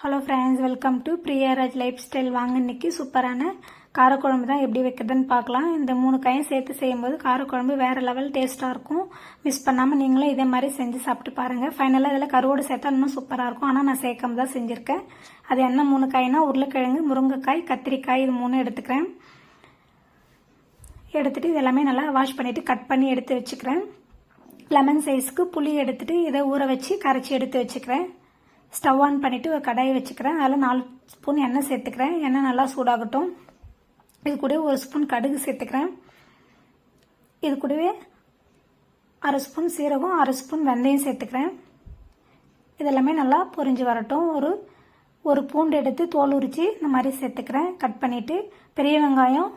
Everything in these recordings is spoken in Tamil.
Hello friends, welcome to Priyaraj life style. வாங்க, இன்னைக்கு சூப்பரான காரக்குழம்பு தான் எப்படி வைக்கிறதுன்னு பார்க்கலாம். இந்த 3 காயும் சேர்த்து செய்யும்போது காரக்குழம்பு வேறு லெவல் டேஸ்ட்டாக இருக்கும். மிஸ் பண்ணாமல் நீங்களும் இதே மாதிரி செஞ்சு சாப்பிட்டு பாருங்கள். ஃபைனலாக இதில் கருவோடு சேர்த்தா இன்னும் சூப்பராக இருக்கும். ஆனால் நான் சேர்க்காம தான் செஞ்சுருக்கேன். அது என்ன 3 காய்னா, உருளைக்கிழங்கு, முருங்கைக்காய், கத்திரிக்காய், இது 3 எடுத்துக்கிறேன். எடுத்துகிட்டு இதெல்லாமே நல்லா வாஷ் பண்ணிவிட்டு கட் பண்ணி எடுத்து வச்சுக்கிறேன். லெமன் சைஸ்க்கு புளி எடுத்துகிட்டு இதை ஊற வச்சு கரைச்சி எடுத்து வச்சுக்கிறேன். ஸ்டவ் ஆன் பண்ணிவிட்டு ஒரு கடாயை வச்சுக்கிறேன். அதில் 4 ஸ்பூன் எண்ணெய் சேர்த்துக்கிறேன். எண்ணெய் நல்லா சூடாகட்டும். இது கூடவே 1 ஸ்பூன் கடுகு சேர்த்துக்கிறேன். இது கூடவே 1/2 ஸ்பூன் சீரகம், 1/2 ஸ்பூன் வெந்தயம் சேர்த்துக்கிறேன். இதெல்லாமே நல்லா பொரிஞ்சு வரட்டும். ஒரு பூண்டு எடுத்து தோல் உரித்து இந்த மாதிரி சேர்த்துக்கிறேன். கட் பண்ணிவிட்டு பெரிய வெங்காயம்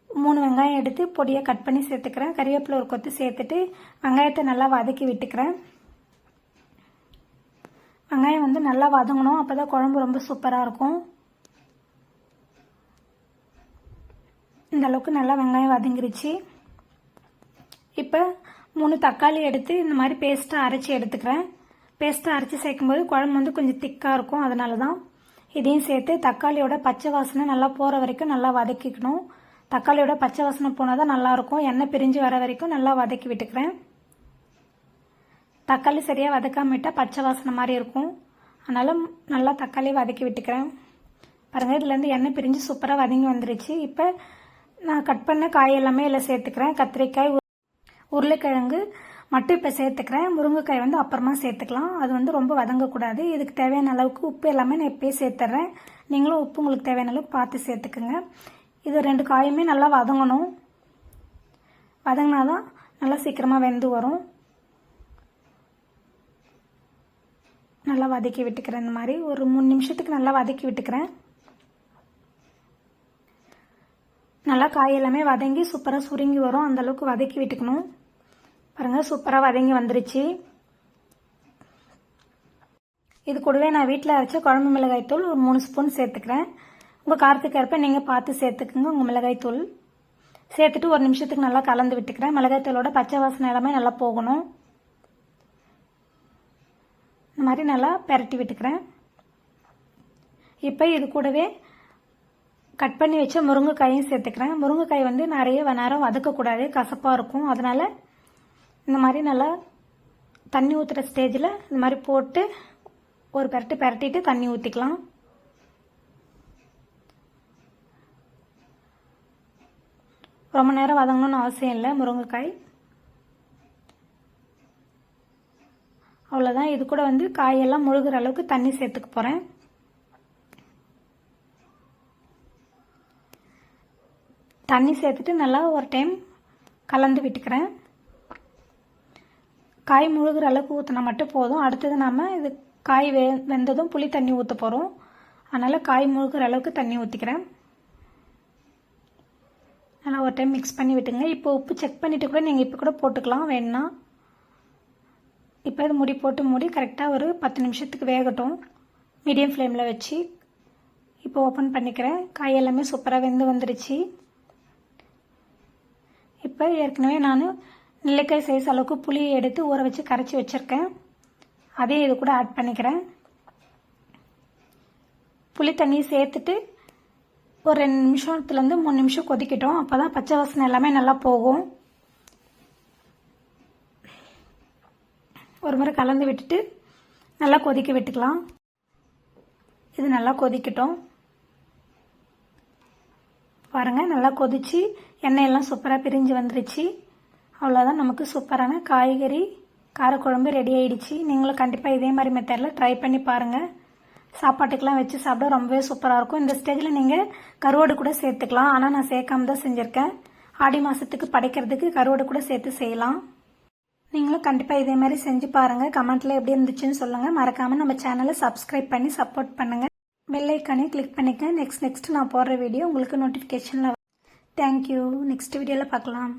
3 வெங்காயம் எடுத்து பொடியாக கட் பண்ணி சேர்த்துக்கிறேன். கறிவேப்பிலை ஒரு கொத்து சேர்த்துட்டு வெங்காயத்தை நல்லா வதக்கி விட்டுக்கிறேன். வெங்காயம் நல்லா வதங்கணும். அப்போ தான் குழம்பு ரொம்ப சூப்பராக இருக்கும். இந்த அளவுக்கு நல்லா வெங்காயம் வதங்கிருச்சு. இப்போ 3 தக்காளி எடுத்து இந்த மாதிரி பேஸ்ட்டாக அரைச்சி எடுத்துக்கிறேன். பேஸ்ட்டாக அரைச்சி சேர்க்கும்போது குழம்பு கொஞ்சம் திக்காக இருக்கும். அதனால தான் இதையும் சேர்த்து தக்காளியோட பச்சை வாசனை நல்லா போகிற வரைக்கும் நல்லா வதக்கிக்கணும். தக்காளியோட பச்சை வாசனை போனால் தான் நல்லாயிருக்கும். எண்ணெய் பிரிஞ்சு வர வரைக்கும் நல்லா வதக்கி விட்டுக்கிறேன். தக்காளி சரியாக வதக்காம விட்டால் பச்சை வாசனை மாதிரி இருக்கும். அதனால் நல்லா தக்காளி வதக்கி விட்டுக்கிறேன். பாருங்கள், இதுலேருந்து எண்ணெய் பிரிஞ்சு சூப்பராக வதங்கி வந்துருச்சு. இப்போ நான் கட் பண்ண காய் எல்லாமே இதில் சேர்த்துக்கிறேன். கத்திரிக்காய், உருளைக்கிழங்கு மட்டும் இப்போ சேர்த்துக்கிறேன். முருங்கைக்காய் அப்புறமா சேர்த்துக்கலாம். அது ரொம்ப வதங்கக்கூடாது. இதுக்கு தேவையான அளவுக்கு உப்பு எல்லாமே நான் இப்போயே சேர்த்துட்றேன். நீங்களும் உப்பு உங்களுக்கு தேவையான அளவுக்கு பார்த்து சேர்த்துக்குங்க. இது 2 காயுமே நல்லா வதங்கணும். வதங்கினா தான் நல்லா சீக்கிரமாக வெந்து வரும். நல்லா வதக்கி விட்டுக்கிறேன். இந்த மாதிரி ஒரு 3 நிமிஷத்துக்கு நல்லா வதக்கி விட்டுக்கிறேன். நல்லா காய் எல்லாமே வதங்கி சூப்பராக சுருங்கி வரும். அந்தளவுக்கு வதக்கி விட்டுக்கணும். பாருங்கள், சூப்பராக வதங்கி வந்துருச்சு. இது கூடவே நான் வீட்டில் அரைச்ச குழம்பு மிளகாய் தூள் ஒரு 3 ஸ்பூன் சேர்த்துக்கிறேன். உங்கள் காரத்துக்கு ஏற்ப நீங்கள் பார்த்து சேர்த்துக்குங்க. உங்கள் மிளகாய் தூள் சேர்த்துட்டு 1 நிமிஷத்துக்கு நல்லா கலந்து விட்டுக்கிறேன். மிளகாய் தூளோட பச்சை வாசனை எல்லாமே நல்லா போகணும். இந்த மாதிரி நல்லா பெரட்டி விட்டுக்கிறேன். இப்போ இது கூடவே கட் பண்ணி வச்ச முருங்கைக்காயும் சேர்த்துக்கிறேன். முருங்கைக்காய் நிறைய நேரம் வதக்கக்கூடாது, கசப்பாக இருக்கும். அதனால் இந்த மாதிரி நல்லா தண்ணி ஊற்றுற ஸ்டேஜில் இந்த மாதிரி போட்டு ஒரு பெரட்டிட்டு தண்ணி ஊற்றிக்கலாம். ரொம்ப நேரம் வதங்கணும்னு அவசியம் இல்லை முருங்கைக்காய். அவ்வளோதான். இது கூட காயெல்லாம் முழுகிற அளவுக்கு தண்ணி சேர்த்துக்க போகிறேன். தண்ணி சேர்த்துட்டு நல்லா ஒரு டைம் கலந்து விட்டுக்கிறேன். காய் முழுகிற அளவுக்கு ஊற்றினா மட்டும் போதும். அடுத்தது நாம் இது காய் வெந்ததும் புளி தண்ணி ஊற்ற போகிறோம். அதனால் காய் முழுகிற அளவுக்கு தண்ணி ஊற்றிக்கிறேன். நல்லா ஒரு டைம் மிக்ஸ் பண்ணி விட்டுங்க. இப்போ உப்பு செக் பண்ணிவிட்டு கூட நீங்கள் இப்போ கூட போட்டுக்கலாம் வேணும்னா. இப்போ இது மூடி கரெக்டாக ஒரு 10 நிமிஷத்துக்கு வேகட்டும், மீடியம் ஃப்ளேமில் வச்சு. இப்போ ஓப்பன் பண்ணிக்கிறேன். காய் எல்லாமே சூப்பராக வெந்து வந்துருச்சு. இப்போ ஏற்கனவே நான் நெல்லிக்காய் சைஸ் அளவுக்கு புளியை எடுத்து ஊற வச்சு கரைச்சி வச்சுருக்கேன். அதையும் இது கூட ஆட் பண்ணிக்கிறேன். புளி தண்ணியை சேர்த்துட்டு ஒரு 2 நிமிஷத்துலேருந்து 3 நிமிஷம் கொதிக்கட்டும். அப்போ தான் பச்சை வாசனை எல்லாமே நல்லா போகும். ஒரு முறை கலந்து விட்டுட்டு நல்லா கொதிக்க விட்டுக்கலாம். இது நல்லா கொதிக்கட்டும். பாருங்கள், நல்லா கொதிச்சு எண்ணெயெல்லாம் சூப்பராக பிரிஞ்சு வந்துருச்சு. அவ்வளோதான், நமக்கு சூப்பரான காய்கறி காரக்குழம்பு ரெடி ஆகிடுச்சு. நீங்களும் கண்டிப்பாக இதே மாதிரி மெத்தடில் ட்ரை பண்ணி பாருங்கள். சாப்பாட்டுக்கெலாம் வச்சு சாப்பிட ரொம்பவே சூப்பராக இருக்கும். இந்த ஸ்டேஜில் நீங்கள் கருவாடு கூட சேர்த்துக்கலாம். ஆனால் நான் சேர்க்காம தான் செஞ்சுருக்கேன். ஆடி மாதத்துக்கு படைக்கிறதுக்கு கருவாடு கூட சேர்த்து செய்யலாம். நீங்களும் கண்டிப்பாக இதே மாதிரி செஞ்சு பாருங்கள். கமெண்ட்டில் எப்படி இருந்துச்சுன்னு சொல்லுங்கள். மறக்காமல் நம்ம சேனலை சப்ஸ்கிரைப் பண்ணி சப்போர்ட் பண்ணுங்கள். பெல் ஐக்கானையும் கிளிக் பண்ணிக்கங்க. நெக்ஸ்ட் நான் போடுற வீடியோ உங்களுக்கு நோட்டிஃபிகேஷனில். தேங்க்யூ. நெக்ஸ்ட் வீடியோவில் பார்க்கலாம்.